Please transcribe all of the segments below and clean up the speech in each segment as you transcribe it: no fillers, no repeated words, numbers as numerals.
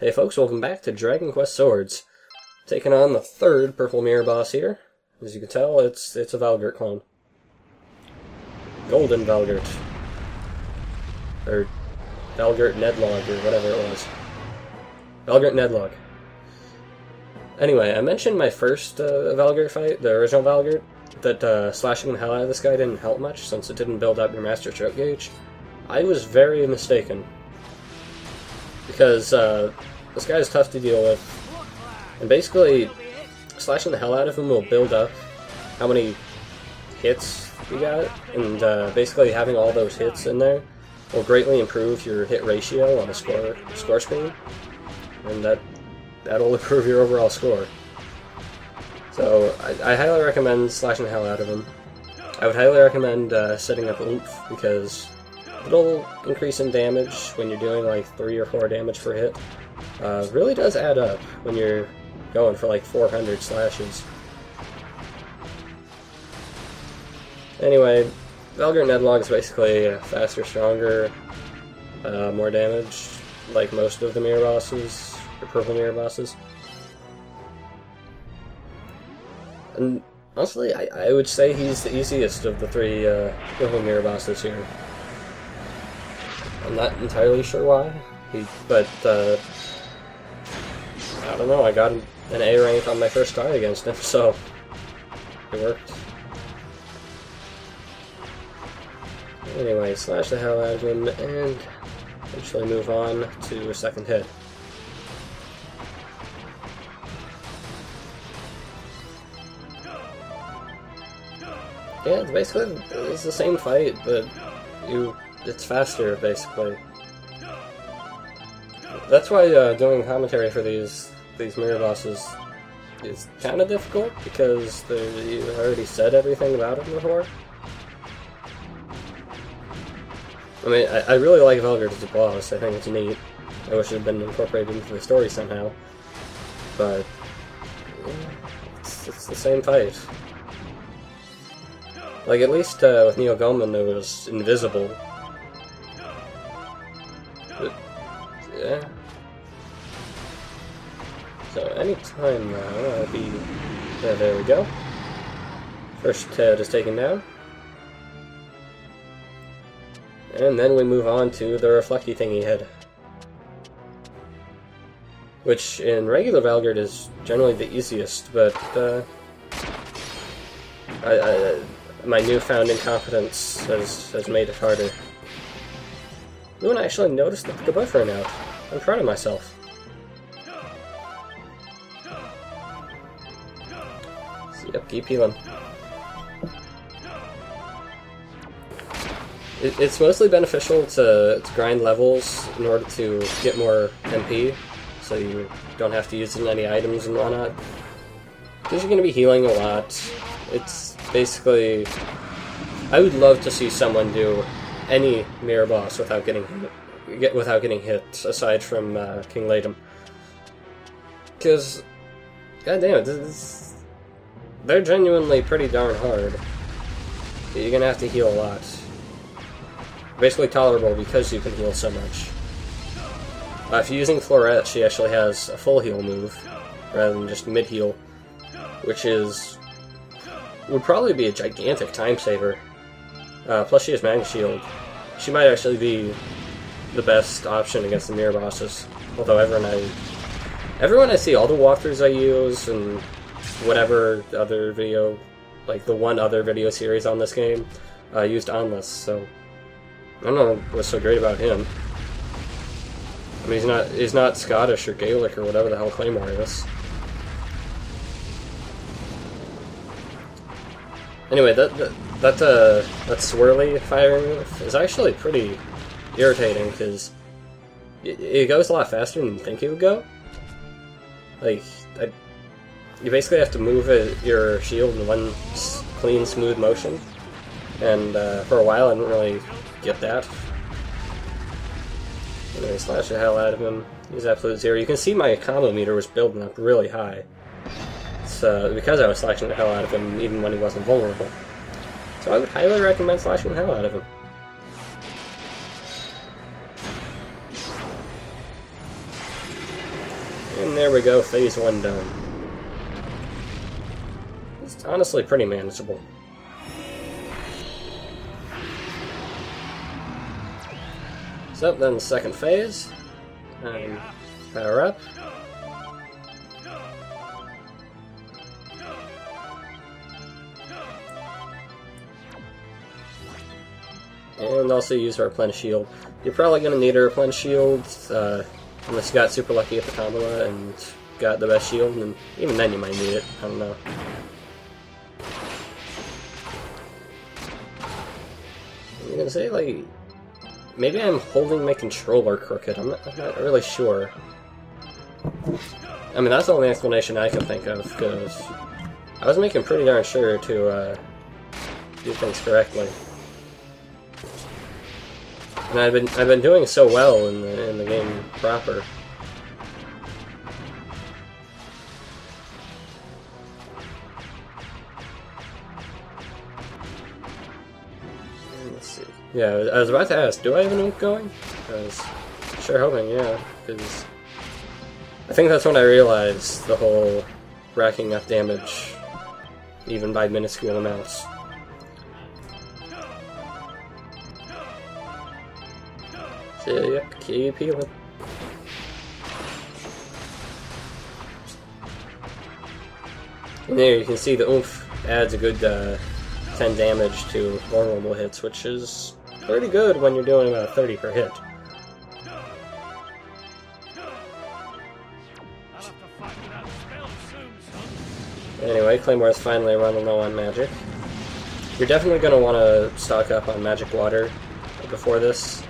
Hey folks, welcome back to Dragon Quest Swords. Taking on the third purple mirror boss here. As you can tell, it's a Valgirt clone. Golden Valgirt. Or Valgirt Nedlog, or whatever it was. Valgirt Nedlog. Anyway, I mentioned my first Valgirt fight, the original Valgirt, that slashing the hell out of this guy didn't help much since it didn't build up your Master Stroke gauge. I was very mistaken. Because this guy is tough to deal with, and basically slashing the hell out of him will build up how many hits you got, and basically having all those hits in there will greatly improve your hit ratio on the score screen, and that'll improve your overall score. So I highly recommend slashing the hell out of him. I would highly recommend setting up Oomph, because it'll increase in damage when you're doing like 3 or 4 damage per hit. Really does add up when you're going for like 400 slashes. Anyway, Valgirt Nedlog is basically faster, stronger, more damage, like most of the mirror bosses, or purple mirror bosses. And honestly, I would say he's the easiest of the 3 purple mirror bosses here. I'm not entirely sure why, but I don't know, I got an A rank on my first try against him, so it worked. Anyway, slash the hell out of him, and eventually move on to a second hit. Yeah, basically it's the same fight, but it's faster, basically. That's why doing commentary for these mirror bosses is kind of difficult, because you already said everything about them before. I mean, I really like Valgirt as a boss. I think it's neat. I wish it had been incorporated into the story somehow. But it's the same fight. Like, at least with Neogoman it was invisible. But, yeah. So anytime now, I'll be... Yeah, there we go. First head is taken down. And then we move on to the reflecty thingy head. Which, in regular Valgirt, is generally the easiest, but my newfound incompetence has made it harder. No one actually noticed the buff ran out. I'm proud of myself. So, yep, keep healing. It's mostly beneficial to grind levels in order to get more MP, so you don't have to use any items and whatnot. Because you're going to be healing a lot. It's basically... I would love to see someone do any mirror boss without getting hit, aside from King Latham. Because, goddammit, they're genuinely pretty darn hard. You're gonna have to heal a lot. Basically tolerable because you can heal so much. If you're using Florette, she actually has a full heal move, rather than just mid-heal, which would probably be a gigantic time saver. Plus she has Magna Shield. She might actually be the best option against the mirror bosses. Although everyone I see, all the walkthroughs I use, and whatever other video, like the one other video series on this game, used Onless, so I don't know what's so great about him. I mean, he's not Scottish or Gaelic or whatever the hell Claymore is. Anyway, that swirly firing move is actually pretty irritating, because it goes a lot faster than you think it would go. Like, you basically have to move your shield in one clean, smooth motion, and for a while I didn't really get that. Anyway, slash the hell out of him. He's absolute zero. You can see my combo meter was building up really high. It's because I was slashing the hell out of him even when he wasn't vulnerable. So I would highly recommend slashing the hell out of him. And there we go, phase 1 done. It's honestly pretty manageable. So then the second phase, and power up. And also use our replenish shield. You're probably going to need a replenish shield, unless you got super lucky at the combo and got the best shield, and even then you might need it, I don't know. I'm gonna say, like, maybe I'm holding my controller crooked, I'm not really sure. I mean, that's the only explanation I can think of, because I was making pretty darn sure to do things correctly. And I've been doing so well in the game proper. Let's see. Yeah, I was about to ask, do I have an ink going? I was sure hoping, yeah, because I think that's when I realized the whole racking up damage, even by minuscule amounts. So, yep, keep healing. And there you can see the oomph adds a good 10 damage to more normal hits, which is pretty good when you're doing about 30 per hit. Anyway, Claymore's finally running low on magic. You're definitely going to want to stock up on magic water before this.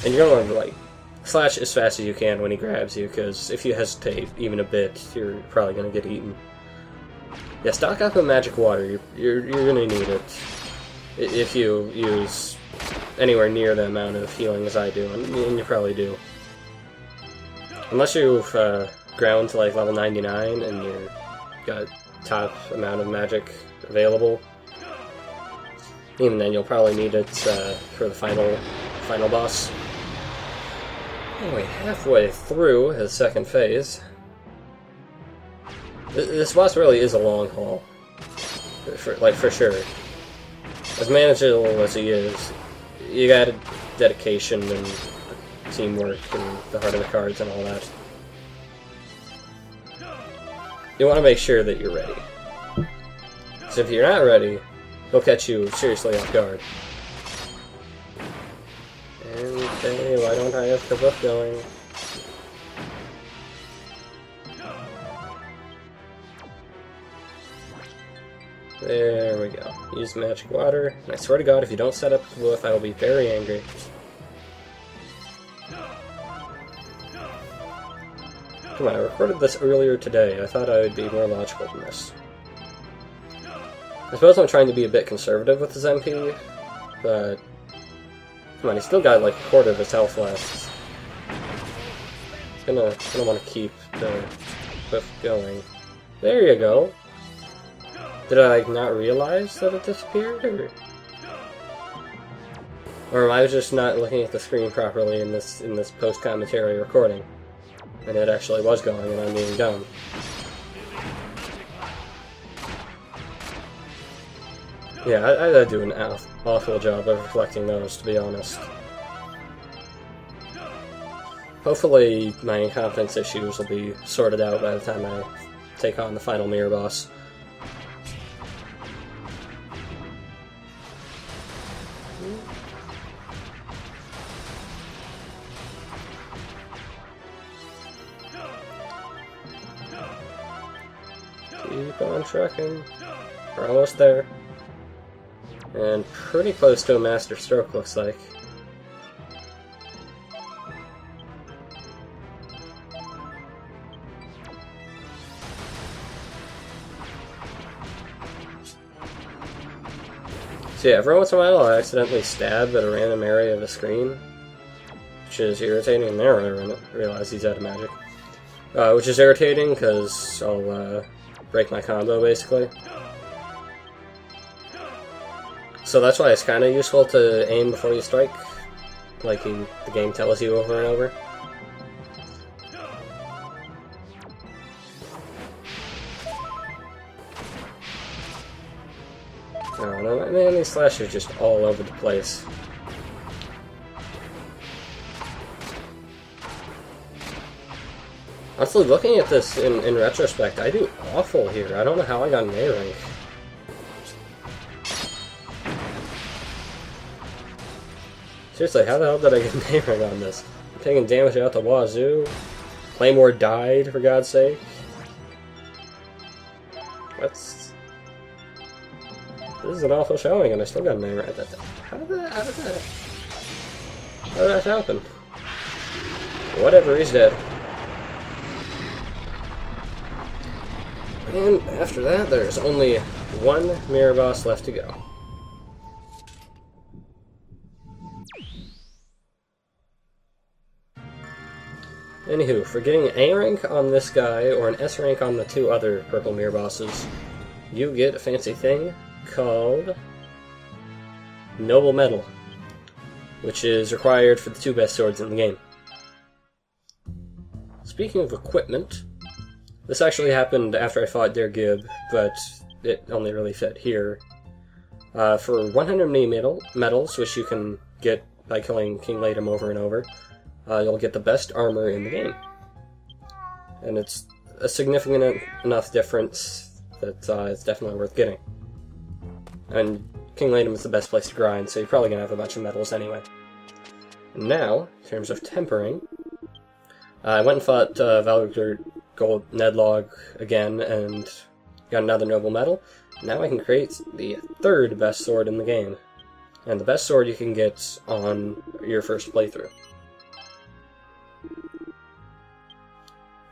And you're going to like slash as fast as you can when he grabs you, because if you hesitate even a bit, you're probably going to get eaten. Yeah, stock up on magic water. You're going to need it if you use anywhere near the amount of healing as I do, and you probably do. Unless you've ground to like level 99 and you've got top amount of magic available, even then you'll probably need it for the final boss. Anyway, halfway through the second phase. This boss really is a long haul, for sure. As manageable as he is, you got dedication and teamwork and the heart of the cards and all that. You want to make sure that you're ready. Because if you're not ready, he'll catch you seriously off guard. And okay, why don't I have the book going? There we go. Use magic water. And I swear to God, if you don't set up the wolf, I will be very angry. Come on, I recorded this earlier today. I thought I would be more logical than this. I suppose I'm trying to be a bit conservative with his MP, but come on, he's still got like a quarter of his health left. He's gonna want to keep the whiff going. There you go. Did I like not realize that it disappeared, or am I just not looking at the screen properly in this post-commentary recording, and it actually was going and I'm being dumb? Yeah, I do an awful job of reflecting those, to be honest. Hopefully my confidence issues will be sorted out by the time I take on the final mirror boss. Keep on trucking. We're almost there. And pretty close to a master stroke, looks like. So yeah, every once in a while I accidentally stab at a random area of the screen, which is irritating, and there I realize he's out of magic. Which is irritating, because I'll break my combo, basically. So that's why it's kind of useful to aim before you strike, like the game tells you over and over. Oh no, man, these slashes are just all over the place. Honestly, looking at this in retrospect, I do awful here. I don't know how I got an A rank. Seriously, how the hell did I get an A rank on this? I'm taking damage out the wazoo. Claymore died, for God's sake. What's... This is an awful showing, and I still got an A rank. How did that happen? Whatever, he's dead. And after that, there's only one mirror boss left to go. Anywho, for getting an A rank on this guy, or an S rank on the two other purple mirror bosses, you get a fancy thing called Noble Metal, which is required for the two best swords in the game. Speaking of equipment, this actually happened after I fought their Gib, but it only really fit here. For 100 mini medals, which you can get by killing King Latum over and over, you'll get the best armor in the game. And it's a significant enough difference that it's definitely worth getting. And King Latum is the best place to grind, so you're probably going to have a bunch of medals anyway. And now, in terms of tempering, I went and fought Valgirt Nedlog again and got another noble medal. Now I can create the third best sword in the game. And the best sword you can get on your first playthrough.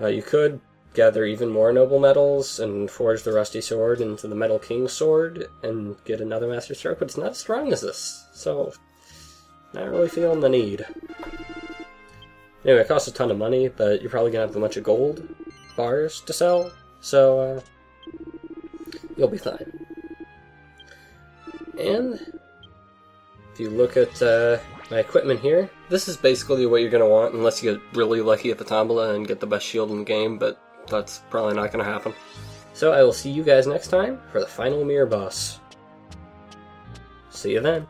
You could gather even more noble medals and forge the rusty sword into the Metal King sword and get another Master Stroke, but it's not as strong as this, so not really feeling the need. Anyway, it costs a ton of money, but you're probably going to have a bunch of gold bars to sell, so you'll be fine. And if you look at my equipment here, this is basically what you're going to want, unless you get really lucky at the tombola and get the best shield in the game, but that's probably not going to happen. So I will see you guys next time for the final mirror boss. See you then.